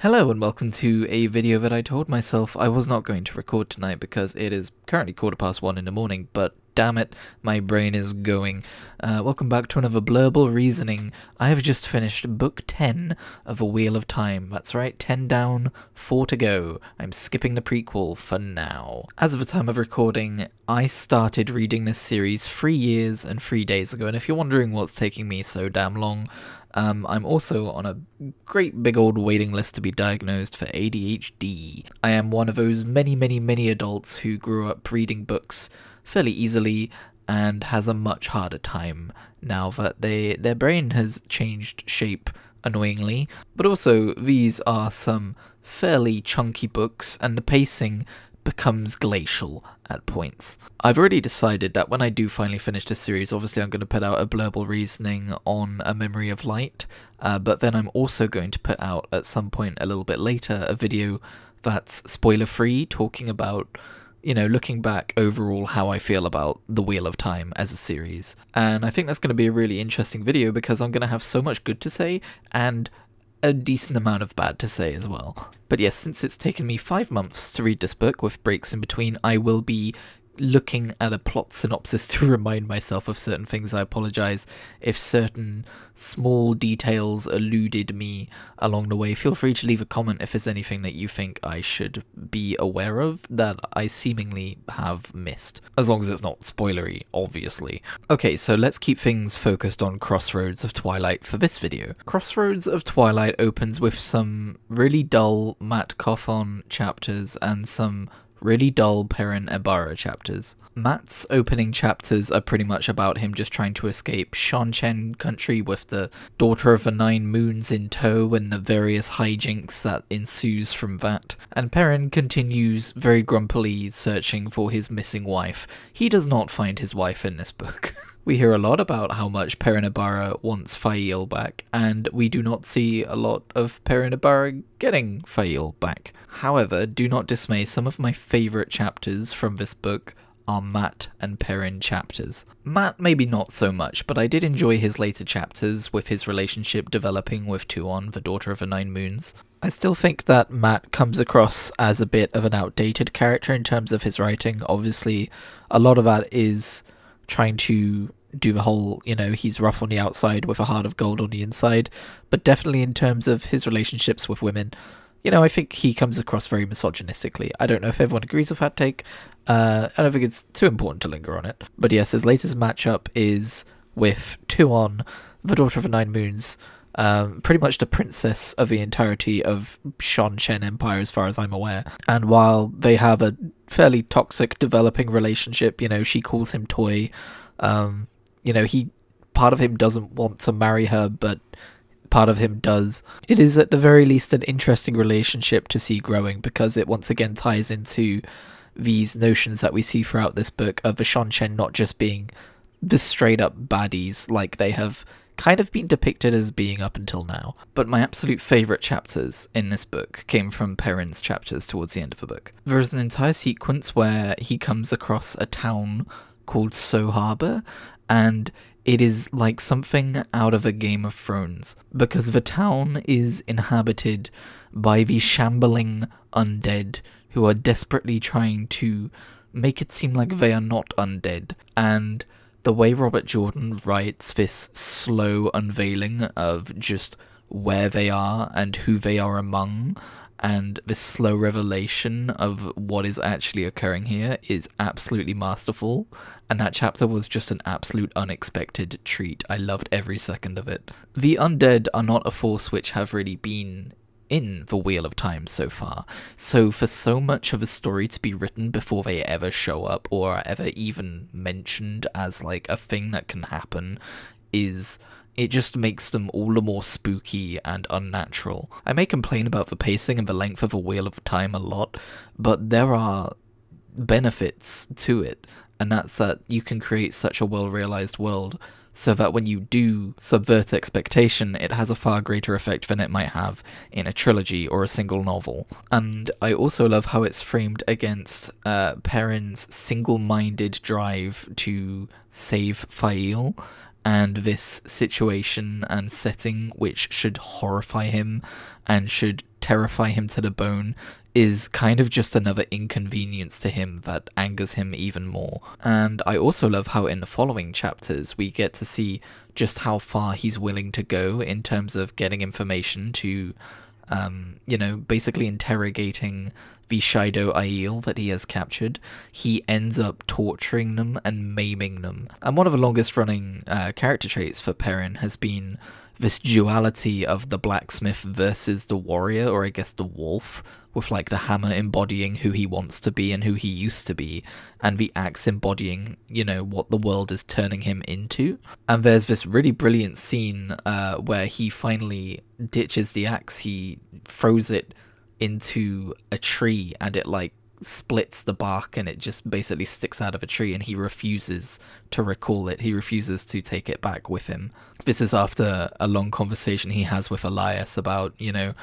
Hello and welcome to a video that I told myself I was not going to record tonight because it is currently 1:15 in the morning, but damn it, my brain is going. Welcome back to another Blurbal Reasoning. I have just finished book 10 of A Wheel of Time. That's right, 10 down, 4 to go. I'm skipping the prequel for now. As of the time of recording, I started reading this series 3 years and 3 days ago, and if you're wondering what's taking me so damn long, I'm also on a great big old waiting list to be diagnosed for ADHD. I am one of those many adults who grew up reading books fairly easily and has a much harder time now that their brain has changed shape annoyingly. But also, these are some fairly chunky books and the pacing becomes glacial at points. I've already decided that when I do finally finish this series, obviously I'm going to put out a Blurbal Reasoning on A Memory of Light, but then I'm also going to put out at some point a little bit later a video that's spoiler free, talking about, you know, looking back overall how I feel about The Wheel of Time as a series. And I think that's going to be a really interesting video because I'm going to have so much good to say and a decent amount of bad to say as well. But yes, since it's taken me 5 months to read this book with breaks in between, I will be looking at a plot synopsis to remind myself of certain things. I apologise if certain small details eluded me along the way. Feel free to leave a comment if there's anything that you think I should be aware of that I seemingly have missed, as long as it's not spoilery, obviously. Okay, so let's keep things focused on Crossroads of Twilight for this video. Crossroads of Twilight opens with some really dull Matt Cawthon chapters and some really dull Perrin Ibarra chapters. Matt's opening chapters are pretty much about him just trying to escape Shan country with the Daughter of the Nine Moons in tow and the various hijinks that ensues from that. And Perrin continues very grumpily searching for his missing wife. He does not find his wife in this book. We hear a lot about how much Perrin Ibarra wants Fail back, and we do not see a lot of Perrin Ibarra getting Fail back. However, do not dismay, some of my favourite chapters from this book are Matt and Perrin chapters. Matt maybe not so much, but I did enjoy his later chapters with his relationship developing with Tuon, the Daughter of the Nine Moons. I still think that Matt comes across as a bit of an outdated character in terms of his writing. Obviously, a lot of that is trying to do the whole, you know, he's rough on the outside with a heart of gold on the inside, but definitely in terms of his relationships with women, you know, I think he comes across very misogynistically. I don't know if everyone agrees with that take. I don't think it's too important to linger on it. But yes, his latest matchup is with Tuon, the Daughter of the Nine Moons, pretty much the princess of the entirety of Shan Empire as far as I'm aware. And while they have a fairly toxic developing relationship, you know, she calls him toy, you know, part of him doesn't want to marry her, but part of him does. It is at the very least an interesting relationship to see growing because it once again ties into these notions that we see throughout this book of the Shan not just being the straight up baddies like they have kind of been depicted as being up until now. But my absolute favourite chapters in this book came from Perrin's chapters towards the end of the book. There is an entire sequence where he comes across a town called So Harbor, and it is like something out of a Game of Thrones, because the town is inhabited by these shambling undead who are desperately trying to make it seem like they are not undead, and the way Robert Jordan writes this slow unveiling of just where they are and who they are among, and this slow revelation of what is actually occurring here is absolutely masterful, and that chapter was just an absolute unexpected treat. I loved every second of it. The undead are not a force which have really been in the Wheel of Time so far, so for so much of a story to be written before they ever show up or are ever even mentioned as like a thing that can happen it just makes them all the more spooky and unnatural. I may complain about the pacing and the length of A Wheel of Time a lot, but there are benefits to it, and that's that you can create such a well-realized world so that when you do subvert expectation, it has a far greater effect than it might have in a trilogy or a single novel. And I also love how it's framed against Perrin's single-minded drive to save Fail, and this situation and setting, which should horrify him and should terrify him to the bone, is kind of just another inconvenience to him that angers him even more. And I also love how in the following chapters we get to see just how far he's willing to go in terms of getting information to, you know, basically interrogating the Shido Aiel that he has captured. He ends up torturing them and maiming them. And one of the longest running character traits for Perrin has been this duality of the blacksmith versus the warrior, or I guess the wolf, with like the hammer embodying who he wants to be and who he used to be, and the axe embodying, you know, what the world is turning him into. And there's this really brilliant scene where he finally ditches the axe. He throws it into a tree and it like splits the bark and it just basically sticks out of a tree, and he refuses to recall it. He refuses to take it back with him. This is after a long conversation he has with Elias about, you know,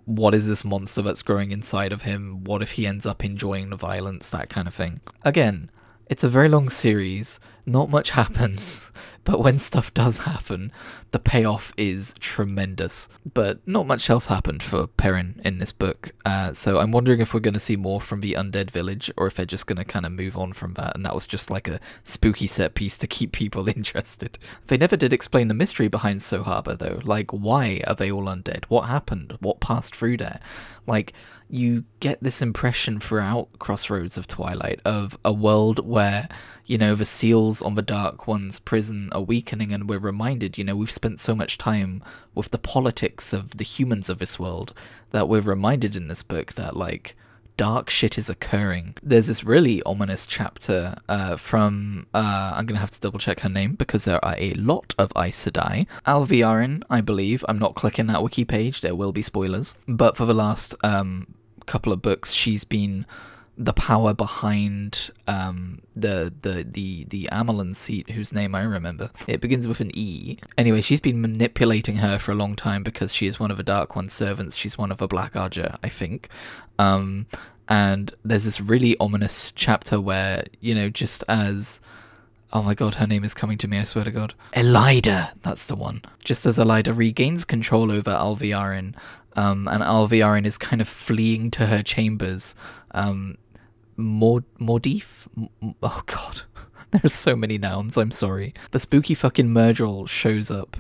what is this monster that's growing inside of him? What if he ends up enjoying the violence? That kind of thing. Again, it's a very long series, not much happens, but when stuff does happen, the payoff is tremendous. But not much else happened for Perrin in this book, so I'm wondering if we're going to see more from the Undead Village, or if they're just going to kind of move on from that, and that was just like a spooky set piece to keep people interested. They never did explain the mystery behind So Harbor, though. Like, why are they all undead? What happened? What passed through there? Like, you get this impression throughout Crossroads of Twilight of a world where, you know, the seals on the Dark One's prison are weakening, and we're reminded, you know, we've spent so much time with the politics of the humans of this world that we're reminded in this book that, like, dark shit is occurring. There's this really ominous chapter from, I'm going to have to double check her name because there are a lot of Aes Sedai. Alviarin, I believe. I'm not clicking that wiki page, there will be spoilers. But for the last couple of books, she's been the power behind the Amelin seat, whose name I remember. It begins with an E. Anyway, she's been manipulating her for a long time because she is one of the Dark One's servants. She's one of the Black Arger, I think. And there's this really ominous chapter where, you know, just as... Oh my god, her name is coming to me, I swear to god. Elida! That's the one. Just as Elida regains control over Alviarin, and Alviarin is kind of fleeing to her chambers, Mordif? Oh god, there's so many nouns, I'm sorry. The spooky fucking Murdrel shows up,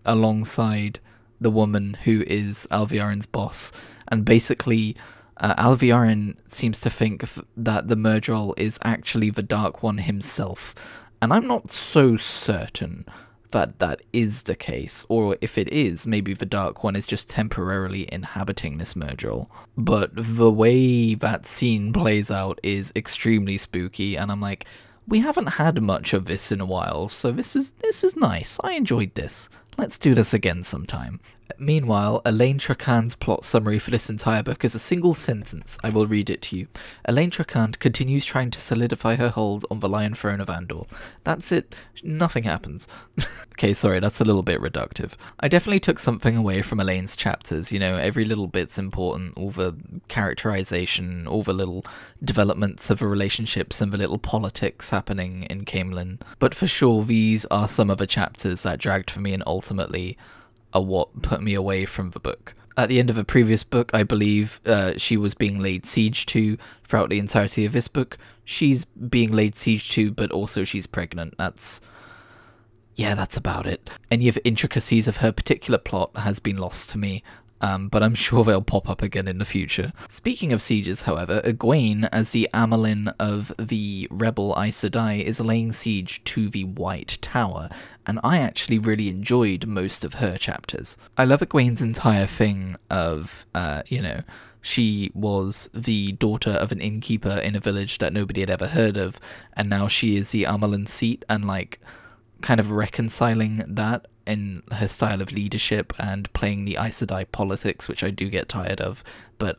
alongside the woman who is Alviarin's boss, and basically... Alviarin seems to think that the Murdrel is actually the Dark One himself, and I'm not so certain that that is the case, or if it is, maybe the Dark One is just temporarily inhabiting this Murdrel. But the way that scene plays out is extremely spooky, and I'm like, we haven't had much of this in a while, so this is nice. I enjoyed this. Let's do this again sometime. Meanwhile, Elaine Tracan's plot summary for this entire book is a single sentence. I will read it to you. Elaine Tracan continues trying to solidify her hold on the Lion Throne of Andor. That's it. Nothing happens. Okay, sorry, that's a little bit reductive. I definitely took something away from Elaine's chapters. You know, every little bit's important. All the characterization, all the little developments of the relationships and the little politics happening in Camelin. But for sure, these are some of the chapters that dragged for me and ultimately are what put me away from the book. At the end of a previous book, I believe she was being laid siege to throughout the entirety of this book. She's being laid siege to, but also she's pregnant. That's about it. Any of the intricacies of her particular plot has been lost to me, but I'm sure they'll pop up again in the future. Speaking of sieges, however, Egwene, as the Amelin of the rebel Aes Sedai, is laying siege to the White Tower, and I actually really enjoyed most of her chapters. I love Egwene's entire thing of, you know, she was the daughter of an innkeeper in a village that nobody had ever heard of, and now she is the Amelin seat, and like, kind of reconciling that in her style of leadership and playing the Aes Sedai politics, which I do get tired of, but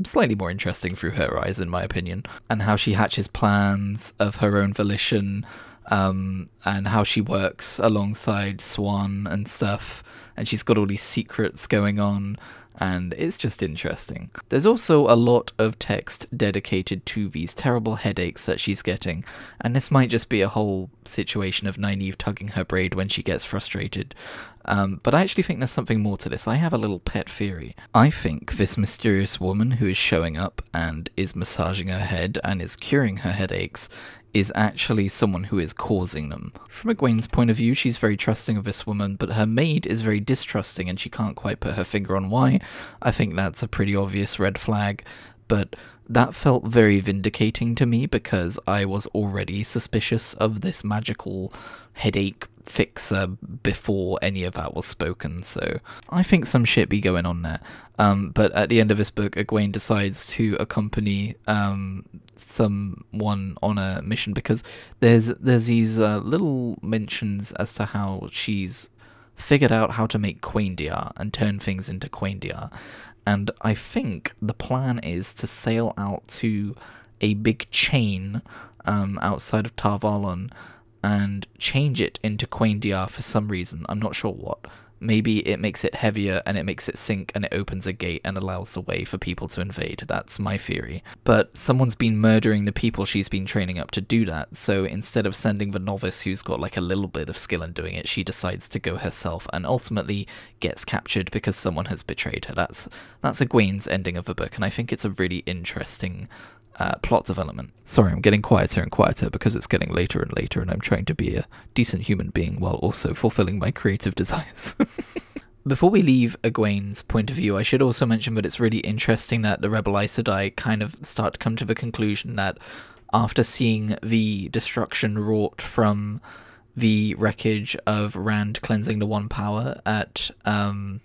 slightly more interesting through her eyes, in my opinion, and how she hatches plans of her own volition, and how she works alongside Swan and stuff, and she's got all these secrets going on, and it's just interesting. There's also a lot of text dedicated to these terrible headaches that she's getting, and this might just be a whole situation of Nynaeve tugging her braid when she gets frustrated. But I actually think there's something more to this. I have a little pet theory. I think this mysterious woman who is showing up and is massaging her head and is curing her headaches is actually someone who is causing them. From Egwene's point of view, she's very trusting of this woman, but her maid is very distrusting and she can't quite put her finger on why. I think that's a pretty obvious red flag, but that felt very vindicating to me because I was already suspicious of this magical headache fixer before any of that was spoken, so I think some shit be going on there. But at the end of this book, Egwene decides to accompany someone on a mission because there's these little mentions as to how she's figured out how to make Quaindiar and turn things into Quaindiar. And I think the plan is to sail out to a big chain outside of Tar Valon and change it into Quaindiar for some reason. I'm not sure what. Maybe it makes it heavier and it makes it sink and it opens a gate and allows a way for people to invade. That's my theory. But someone's been murdering the people she's been training up to do that, so instead of sending the novice who's got like a little bit of skill in doing it, she decides to go herself and ultimately gets captured because someone has betrayed her. That's Egwene's ending of the book, and I think it's a really interesting plot development. Sorry, I'm getting quieter and quieter because it's getting later and later and I'm trying to be a decent human being while also fulfilling my creative desires. Before we leave Egwene's point of view, I should also mention that it's really interesting that the Rebel Aes Sedai kind of start to come to the conclusion that after seeing the destruction wrought from the wreckage of Rand cleansing the One Power at Shadar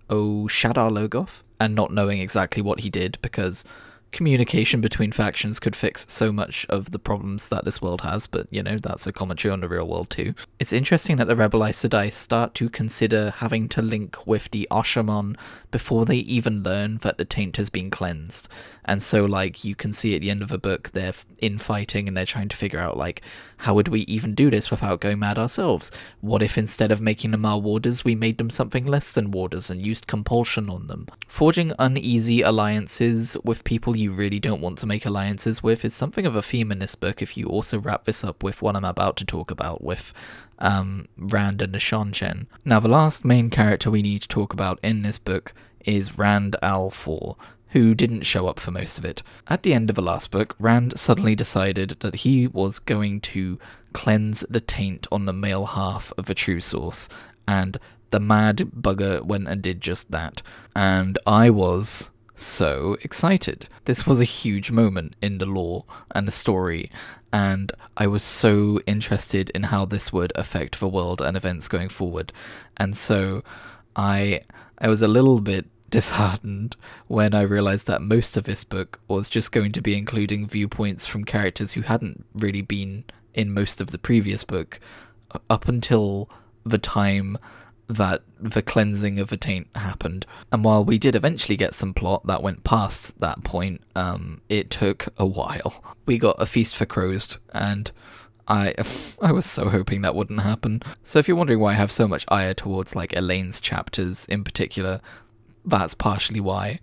Logoth, and not knowing exactly what he did because communication between factions could fix so much of the problems that this world has, but, you know, that's a commentary on the real world too. It's interesting that the Rebel Aes Sedai start to consider having to link with the Ashamon before they even learn that the taint has been cleansed. And so, like, you can see at the end of the book, they're infighting and they're trying to figure out, like, how would we even do this without going mad ourselves? What if instead of making them our warders, we made them something less than warders and used compulsion on them? Forging uneasy alliances with people you really don't want to make alliances with is something of a theme in this book if you also wrap this up with what I'm about to talk about with Rand and the Seanchan. Now, the last main character we need to talk about in this book is Rand al'Thor, who didn't show up for most of it. At the end of the last book, Rand suddenly decided that he was going to cleanse the taint on the male half of the True Source, and the mad bugger went and did just that. And I was so excited. This was a huge moment in the lore and the story, and I was so interested in how this would affect the world and events going forward. And so I was a little bit disheartened when I realized that most of this book was just going to be including viewpoints from characters who hadn't really been in most of the previous book up until the time that the cleansing of the taint happened. And while we did eventually get some plot that went past that point, it took a while. We got a feast for crows, and I was so hoping that wouldn't happen. So if you're wondering why I have so much ire towards like Elaine's chapters in particular, that's partially why.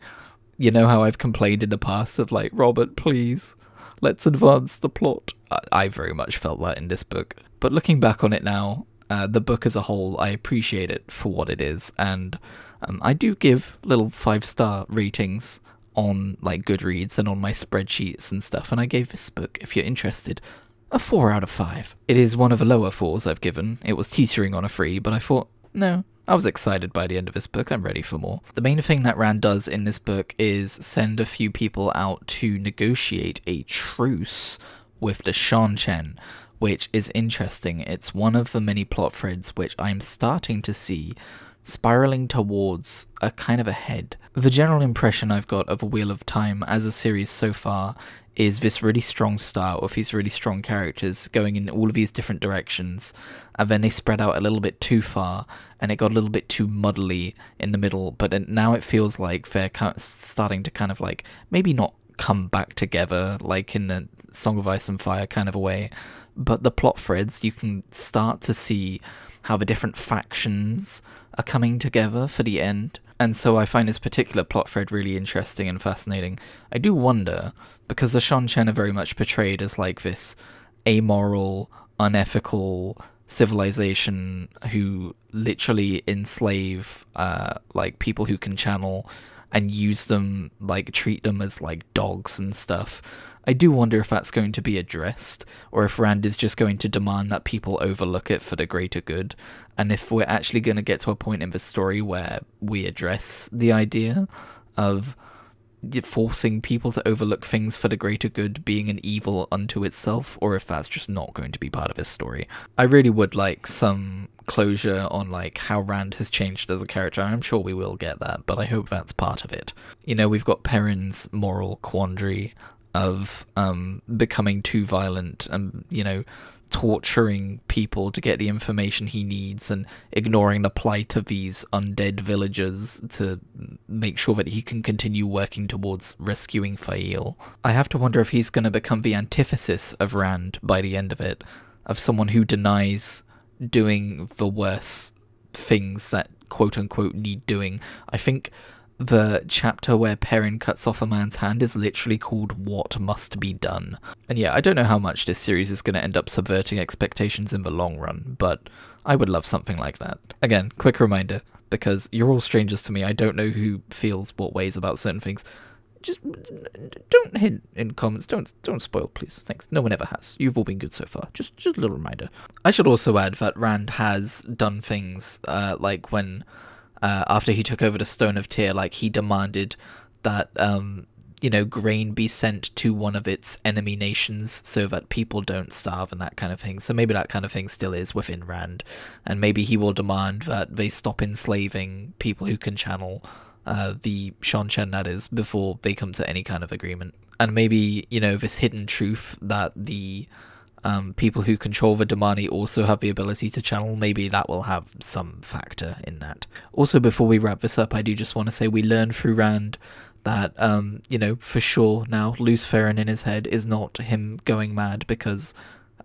You know how I've complained in the past of like, Robert, please, let's advance the plot. I very much felt that in this book. But looking back on it now, the book as a whole, I appreciate it for what it is, and I do give little 5-star ratings on like Goodreads and on my spreadsheets and stuff, and I gave this book, if you're interested, a 4 out of 5. It is one of the lower 4s I've given. It was teetering on a 3, but I thought, no, I was excited by the end of this book, I'm ready for more. The main thing that Rand does in this book is send a few people out to negotiate a truce with the Seanchan, which is interesting. It's one of the many plot threads which I'm starting to see spiraling towards a kind of a head. The general impression I've got of A Wheel of Time as a series so far is this really strong start with these really strong characters going in all of these different directions, and then they spread out a little bit too far and it got a little bit too muddly in the middle, but now it feels like they're starting to kind of like maybe not come back together like in the Song of Ice and Fire kind of a way, but the plot threads, you can start to see how the different factions are coming together for the end. And so I find this particular plot thread really interesting and fascinating. I do wonder, because the Shan are very much portrayed as like this amoral, unethical civilization who literally enslave like people who can channel and use them, like treat them as like dogs and stuff. I do wonder if that's going to be addressed, or if Rand is just going to demand that people overlook it for the greater good, and if we're actually going to get to a point in the story where we address the idea of forcing people to overlook things for the greater good being an evil unto itself, or if that's just not going to be part of his story. I really would like some closure on like how Rand has changed as a character. I'm sure we will get that, but I hope that's part of it. You know, we've got Perrin's moral quandary of becoming too violent and, you know, torturing people to get the information he needs and ignoring the plight of these undead villagers to make sure that he can continue working towards rescuing Fael. I have to wonder if he's going to become the antithesis of Rand by the end of it, of someone who denies doing the worst things that quote-unquote need doing. I think the chapter where Perrin cuts off a man's hand is literally called What Must Be Done. And yeah, I don't know how much this series is going to end up subverting expectations in the long run, but I would love something like that. Again, quick reminder, because you're all strangers to me, I don't know who feels what ways about certain things. Just don't hint in comments, don't spoil, please, thanks. No one ever has. You've all been good so far. Just a little reminder. I should also add that Rand has done things, like when after he took over the Stone of Tyr, like he demanded that, you know, grain be sent to one of its enemy nations so that people don't starve and that kind of thing. So maybe that kind of thing still is within Rand, and maybe he will demand that they stop enslaving people who can channel, the Shan, that is, before they come to any kind of agreement. And maybe, you know, this hidden truth that the people who control the Damani also have the ability to channel, maybe that will have some factor in that. Also, before we wrap this up, I do just want to say we learned through Rand that, you know, for sure now, Lews Therin in his head is not him going mad because,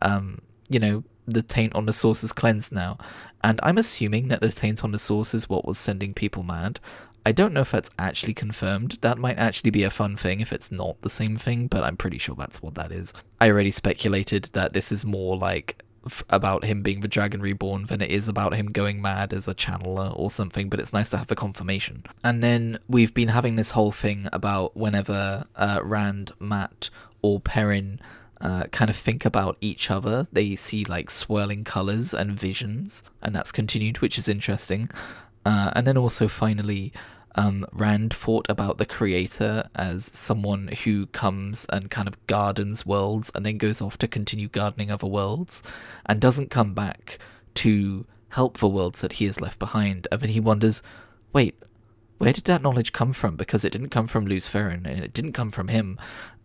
you know, the taint on the source is cleansed now. And I'm assuming that the taint on the source is what was sending people mad. I don't know if that's actually confirmed. That might actually be a fun thing if it's not the same thing, but I'm pretty sure that's what that is. I already speculated that this is more like about him being the Dragon Reborn than it is about him going mad as a channeler or something, but it's nice to have the confirmation. And then we've been having this whole thing about whenever Rand, Mat, or Perrin kind of think about each other, they see like swirling colours and visions, and that's continued, which is interesting. And then also finally, Rand thought about the creator as someone who comes and kind of gardens worlds and then goes off to continue gardening other worlds and doesn't come back to help the worlds that he has left behind. And then he wonders, wait, where did that knowledge come from? Because it didn't come from Lews Therin and it didn't come from him.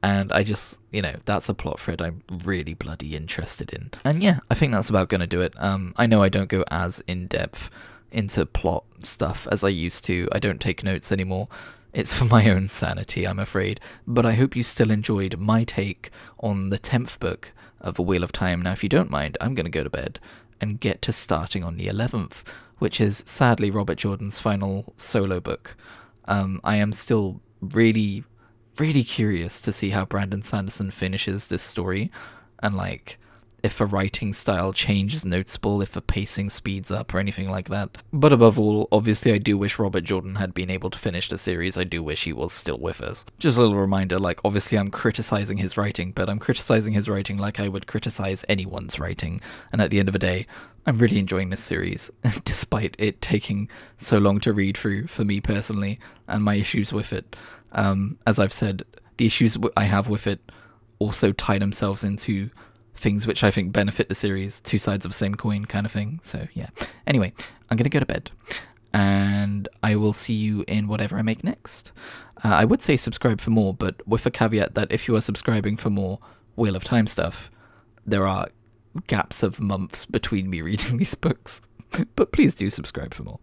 And I just, you know, that's a plot thread I'm really bloody interested in. And yeah, I think that's about going to do it. I know I don't go as in-depth into plot stuff as I used to. I don't take notes anymore. It's for my own sanity, I'm afraid. But I hope you still enjoyed my take on the 10th book of The Wheel of Time. Now, if you don't mind, I'm going to go to bed and get to starting on the 11th, which is sadly Robert Jordan's final solo book. I am still really curious to see how Brandon Sanderson finishes this story, and like if the writing style change is noticeable, if the pacing speeds up or anything like that. But above all, obviously I do wish Robert Jordan had been able to finish the series. I do wish he was still with us. Just a little reminder, like, obviously I'm criticizing his writing, but I'm criticizing his writing like I would criticize anyone's writing. And at the end of the day, I'm really enjoying this series, despite it taking so long to read through for me personally, and my issues with it. As I've said, the issues I have with it also tie themselves into things which I think benefit the series, two sides of the same coin kind of thing. So yeah. Anyway, I'm going to go to bed, and I will see you in whatever I make next. I would say subscribe for more, but with a caveat that if you are subscribing for more Wheel of Time stuff, there are gaps of months between me reading these books. But please do subscribe for more.